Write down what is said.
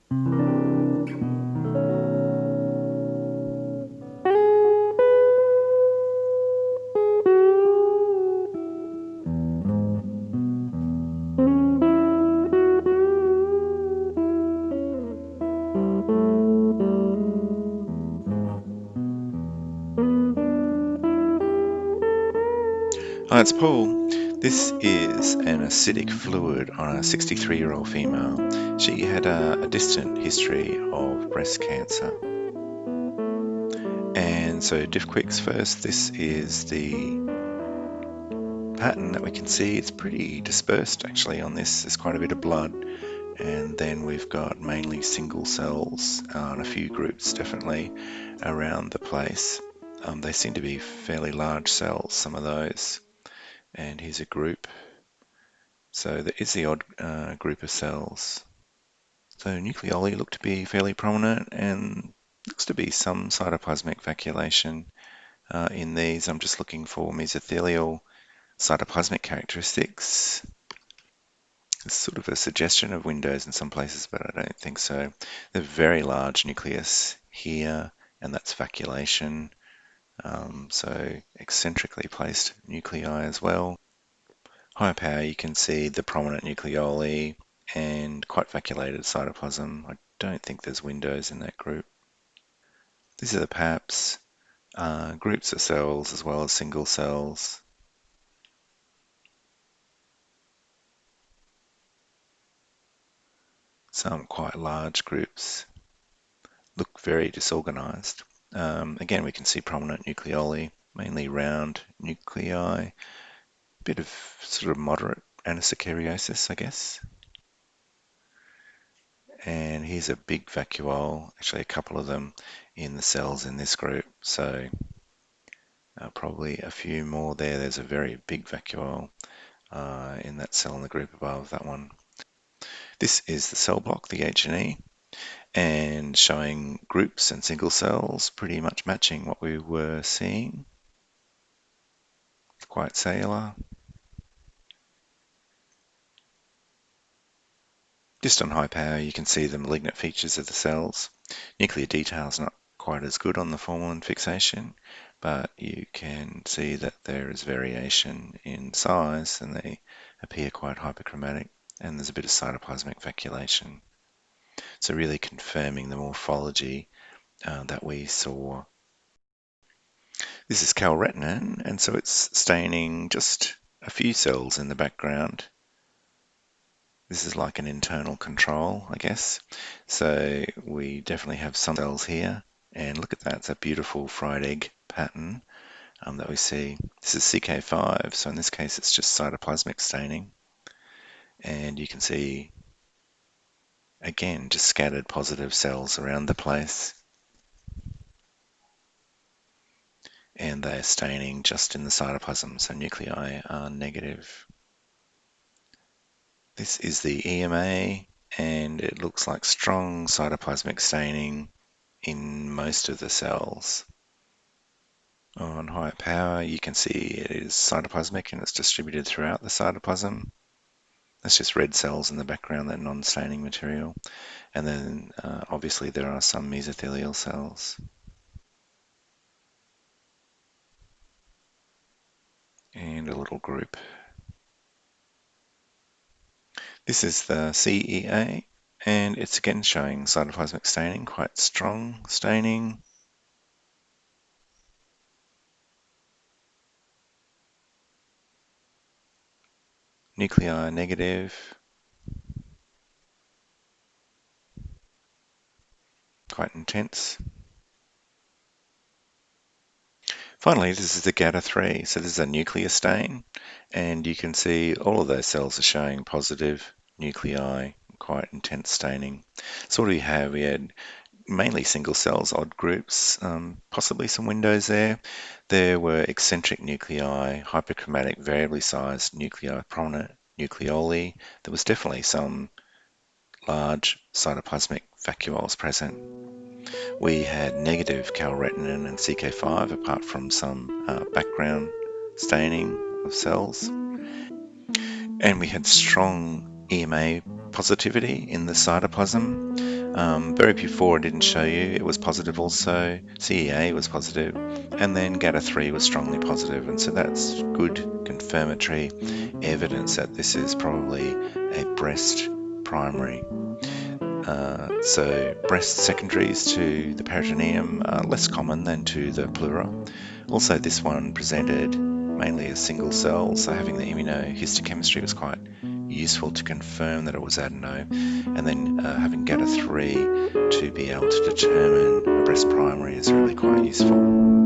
Hi, it's Paul. This is an acidic fluid on a 63-year-old female. She had a distant history of breast cancer. And so diff quicks first, this is the pattern that we can see. It's pretty dispersed actually on this. There's quite a bit of blood. And then we've got mainly single cells and a few groups definitely around the place. They seem to be fairly large cells, some of those. And here's a group. So there is the odd group of cells. So nucleoli look to be fairly prominent and looks to be some cytoplasmic vacuolation in these. I'm just looking for mesothelial cytoplasmic characteristics. It's sort of a suggestion of windows in some places, but I don't think so. The very large nucleus here, and that's vacuolation. So eccentrically placed nuclei as well. High power, you can see the prominent nucleoli and quite vacuolated cytoplasm. I don't think there's windows in that group. These are the PAPs, groups of cells as well as single cells. Some quite large groups look very disorganized. Again, we can see prominent nucleoli, mainly round nuclei, bit of sort of moderate anisokaryosis, I guess. And here's a big vacuole, actually a couple of them in the cells in this group. So probably a few more there. There's a very big vacuole in that cell in the group above that one. This is the cell block, the H&E, and showing groups and single cells pretty much matching what we were seeing. It's quite cellular. Just on high power, you can see the malignant features of the cells. Nuclear detail is not quite as good on the formalin fixation, but you can see that there is variation in size and they appear quite hyperchromatic, and there's a bit of cytoplasmic vacuolation. So really confirming the morphology that we saw. This is calretinin, and so it's staining just a few cells in the background. This is like an internal control, I guess. So we definitely have some cells here. And look at that, it's a beautiful fried egg pattern that we see. This is CK5, so in this case it's just cytoplasmic staining. And you can see, again, just scattered positive cells around the place. And they're staining just in the cytoplasm, so nuclei are negative. This is the EMA, and it looks like strong cytoplasmic staining in most of the cells. On higher power, you can see it is cytoplasmic and it's distributed throughout the cytoplasm. That's just red cells in the background, that non-staining material. And then obviously there are some mesothelial cells. And a little group. This is the CEA, and it's again showing cytoplasmic staining, quite strong staining. Nuclei negative. Quite intense. Finally, this is the GATA3, so this is a nuclear stain, and you can see all of those cells are showing positive nuclei, quite intense staining. So what do we have? We had mainly single cells, odd groups, possibly some windows there. There were eccentric nuclei, hyperchromatic, variably sized nuclei, prominent nucleoli. There was definitely some large cytoplasmic vacuoles present. We had negative calretinin and CK5 apart from some background staining of cells. And we had strong EMA positivity in the cytoplasm. Beribut-4 didn't show you, it was positive also, CEA was positive, and then GATA3 was strongly positive, and so that's good confirmatory evidence that this is probably a breast primary. So breast secondaries to the peritoneum are less common than to the pleura. Also, this one presented mainly as single cell, so having the immunohistochemistry was quite useful to confirm that it was adeno, and then having GATA3 to be able to determine a breast primary is really quite useful.